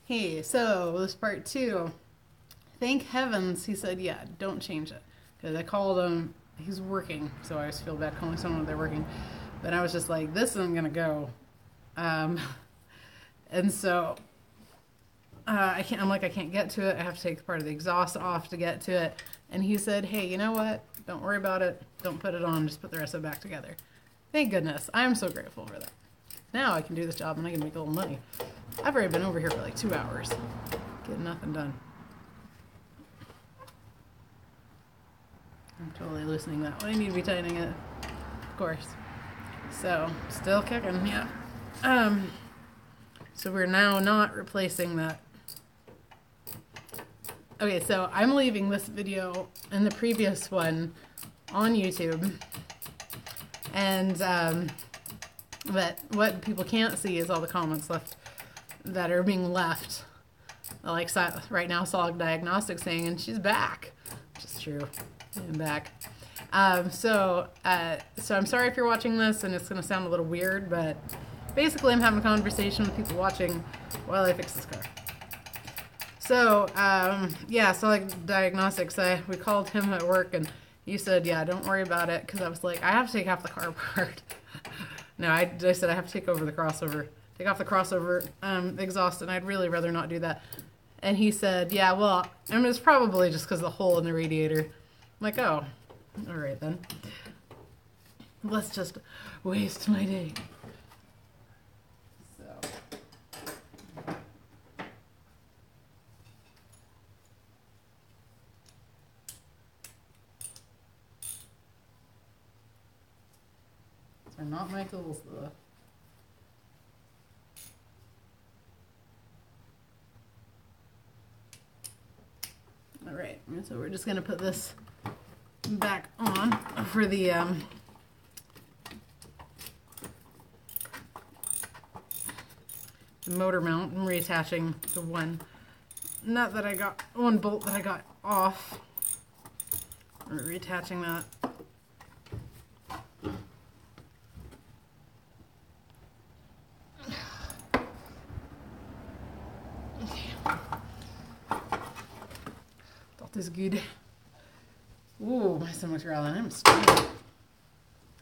Hey, so this part 2. Thank heavens he said, yeah, don't change it. Because I called him, he's working, so I always feel bad calling someone when they're working. But I was just like, this isn't going to go. And so I can't get to it. I have to take part of the exhaust off to get to it. And he said, hey, you know what? Don't worry about it. Don't put it on. Just put the rest of it back together. Thank goodness. I'm so grateful for that. Now I can do this job and I can make a little money. I've already been over here for like 2 hours. Getting nothing done. I'm totally loosening that. I need to be tightening it, of course. So, still kicking, yeah. So we're now not replacing that. Okay, so I'm leaving this video and the previous one on YouTube. And, but what people can't see is all the comments left that are being left. Like right now, Solid Diagnostics saying, and she's back, which is true. I'm back. So I'm sorry if you're watching this and it's going to sound a little weird, but basically I'm having a conversation with people watching while I fix this car. So, yeah, Solid Diagnostics, we called him at work and he said, yeah, don't worry about it, because I was like, I have to take half the car apart. No, I said I have to take off the crossover exhaust, and I'd really rather not do that. And he said, yeah, well, I mean, it's probably just because of the hole in the radiator. I'm like, oh, all right then. Let's just waste my day. So. These are not my tools, though. All right, so we're just going to put this back on for the motor mount. I'm reattaching the one bolt that I got off. We're reattaching that. Is good. Ooh, my stomach's growling. I'm starving. I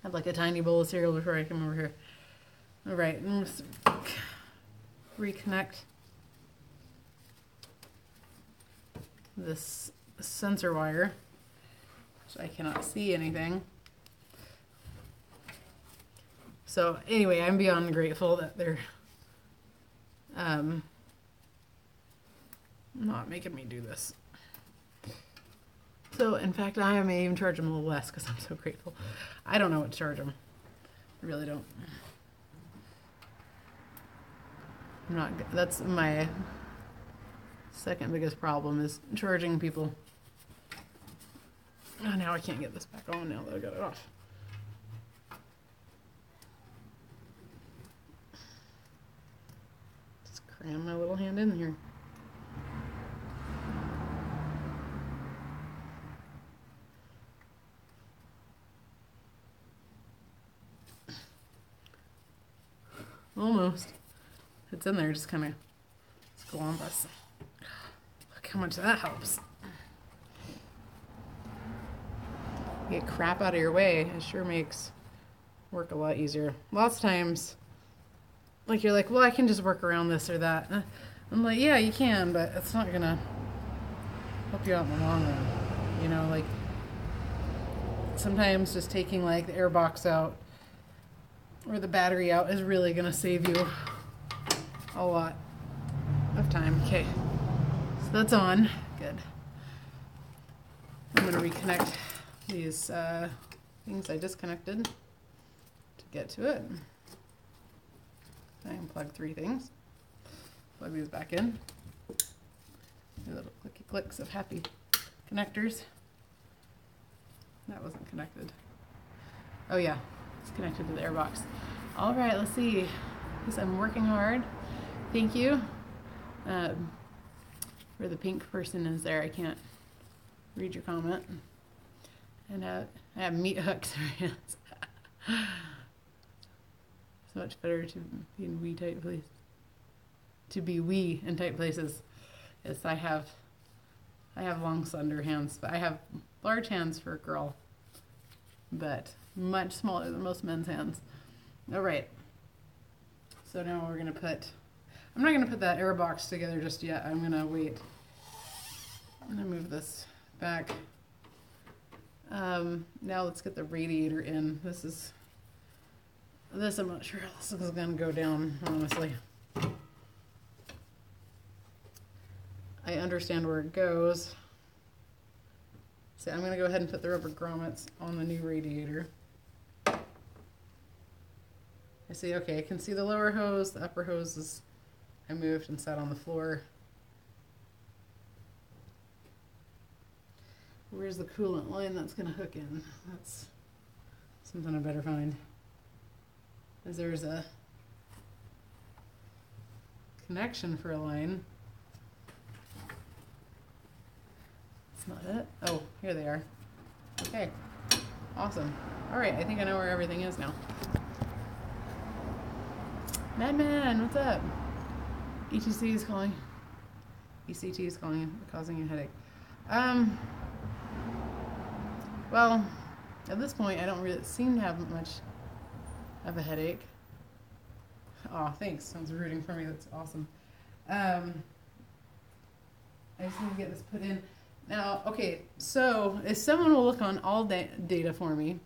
had like a tiny bowl of cereal before I came over here. All right, let's reconnect this sensor wire, so I cannot see anything. So anyway, I'm beyond grateful that they're not making me do this. So, in fact, I may even charge them a little less because I'm so grateful. I don't know what to charge them. I really don't. That's my second biggest problem, is charging people. Oh, now I can't get this back on now that I got it off. Just cram my little hand in here. Almost. It's in there, just kind of squambles. Look how much that helps. Get crap out of your way. It sure makes work a lot easier. Lots of times, like, you're like, well, I can just work around this or that. I'm like, yeah, you can, but it's not gonna help you out in the long run. You know, like, sometimes just taking like the air box out or the battery out is really going to save you a lot of time. Okay, so that's on. Good. I'm going to reconnect these things I disconnected to get to it. I unplug 3 things. Plug these back in. Little clicky clicks of happy connectors. That wasn't connected. Oh yeah. It's connected to the airbox. All right, let's see. Because I'm working hard. Thank you. Where the pink person is there, I can't read your comment. And I have meat hooks. So much better to be in wee tight place. to be wee in tight places. Yes, I have long, slender hands, but I have large hands for a girl, but much smaller than most men's hands. All right. So now we're gonna put. I'm not gonna put that air box together just yet. I'm gonna wait. I'm gonna move this back. Now let's get the radiator in. This I'm not sure how this is gonna go down, honestly. I understand where it goes. So I'm gonna go ahead and put the rubber grommets on the new radiator. I see, okay, I can see the lower hose, the upper hose is, I moved and sat on the floor. Where's the coolant line that's gonna hook in? That's something I better find. Because there's a connection for a line. It's not it? Oh, here they are. Okay, awesome. All right, I think I know where everything is now. Madman, what's up? ETC is calling. ECT is calling, causing you a headache. Well, at this point, I don't really seem to have much of a headache. Oh, thanks. Someone's rooting for me. That's awesome. I just need to get this put in. Now, okay, so if someone will look on all data for me,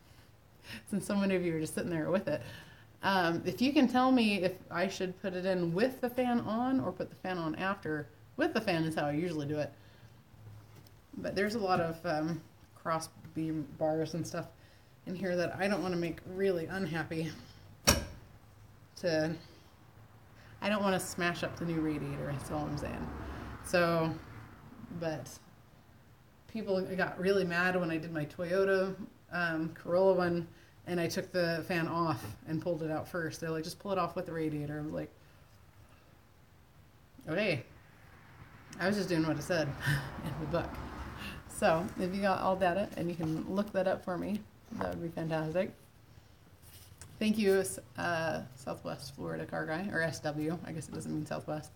since so many of you are just sitting there with it, if you can tell me if I should put it in with the fan on or put the fan on after. With the fan is how I usually do it. But there's a lot of cross beam bars and stuff in here that I don't want to make really unhappy. I don't want to smash up the new radiator, that's all I'm saying. So, but people got really mad when I did my Toyota Corolla one and I took the fan off and pulled it out first. They're like, just pull it off with the radiator. I was like, okay. I was just doing what it said in the book. So if you got all data and you can look that up for me, that would be fantastic. Thank you, Southwest Florida car guy, or SW. I guess it doesn't mean Southwest.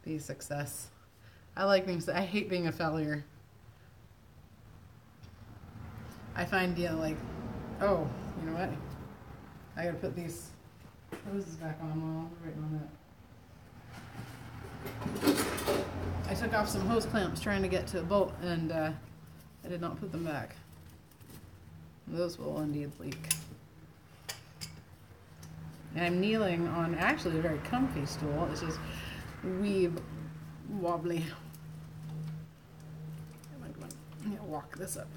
Be a success. I like being. I hate being a failure. I find, like, oh, you know what? I gotta put these hoses back on while we're waiting on that. I took off some hose clamps trying to get to a bolt, and I did not put them back. Those will indeed leak. And I'm kneeling on actually a very comfy stool. It's just wobbly. I'm gonna walk this up.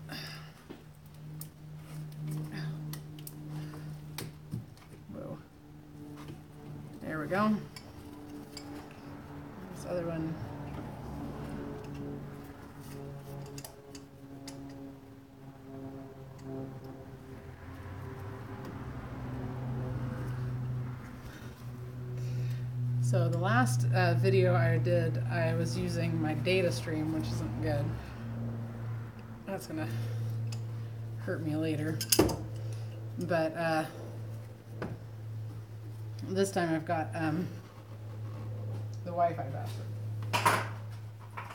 Whoa. There we go. This other one. So the last video I did, I was using my data stream, which isn't good. That's gonna hurt me later. But this time I've got the Wi-Fi password.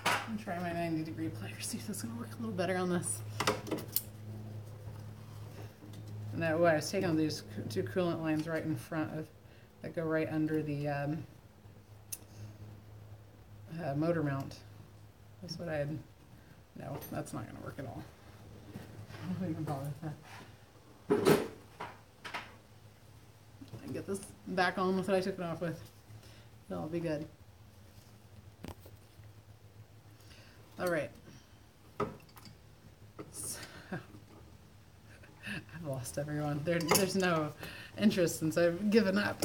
I'm try my 90-degree pliers, see if that's gonna work a little better on this. And that I was taking these two coolant lines right in front of, that go right under the motor mount. That's what I had. No, that's not going to work at all. I don't even bother with that. I get this back on with what I took it off with. It'll all be good. All right. So, I've lost everyone. There's no interest since I've given up.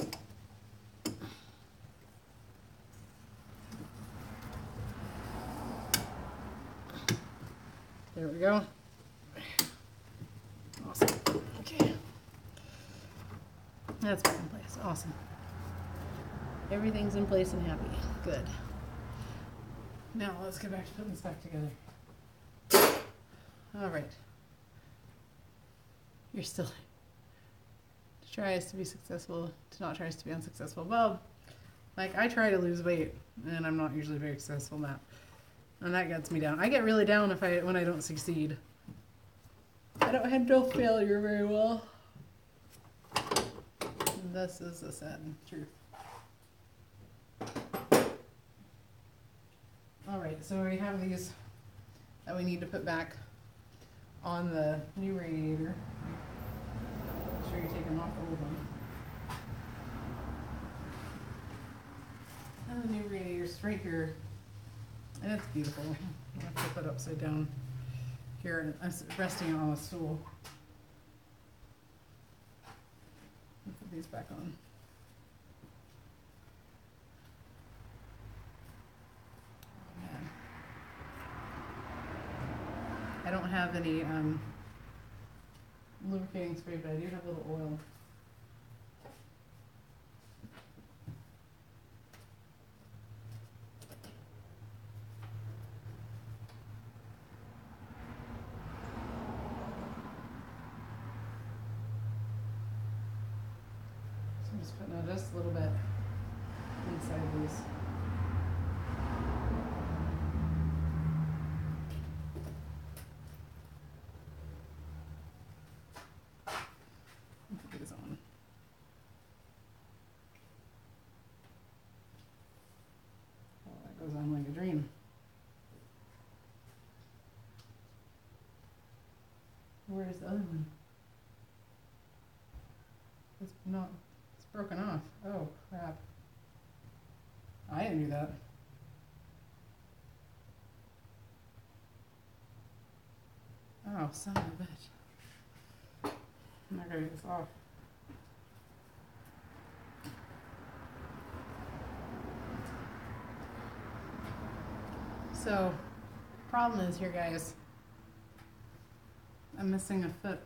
There we go. Awesome. Okay. That's back in place. Awesome. Everything's in place and happy. Good. Now let's get back to putting this back together. All right. You're still. Did tries to be successful to not tries to be unsuccessful. Well, like I try to lose weight and I'm not usually very successful in that. And that gets me down. I get really down when I don't succeed. I don't handle failure very well. And this is the sad truth. Alright, so we have these that we need to put back on the new radiator. Make sure you take them off the old one. And the new radiator's right here. And it's beautiful. I have to flip it upside down here, and I'm resting it on a stool. Put these back on. Oh, man. I don't have any lubricating spray, but I do have a little oil. Just putting just a little bit inside these. Put these on. Oh, that goes on like a dream. Where's the other one? It's not. Broken off. Oh, crap. I didn't do that. Oh, son of a bitch. I'm not gonna get this off. So, problem is here, guys. I'm missing a foot.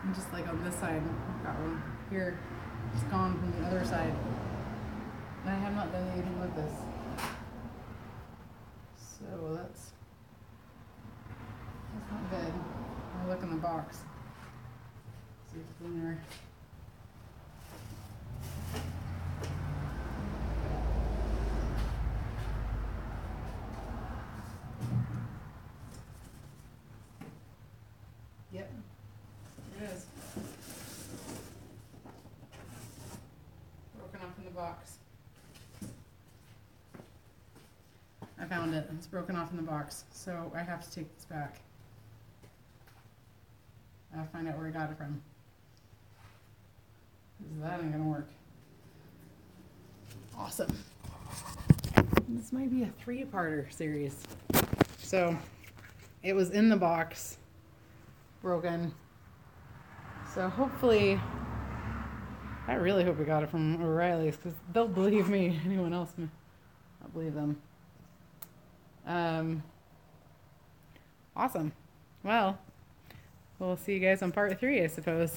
And just like on this side, I've got one here, just gone from the other side. And I have not done anything with this. So that's not good. I'll look in the box. See if it's in there. Yep. It is. Broken off in the box. I found it. It's broken off in the box. So I have to take this back. I'll find out where I got it from. Because that ain't gonna work. Awesome. This might be a 3-parter series. So it was in the box. Broken. So hopefully, I really hope we got it from O'Reilly's because they'll believe me. Anyone else, I'll believe them. Awesome. Well, we'll see you guys on part 3, I suppose.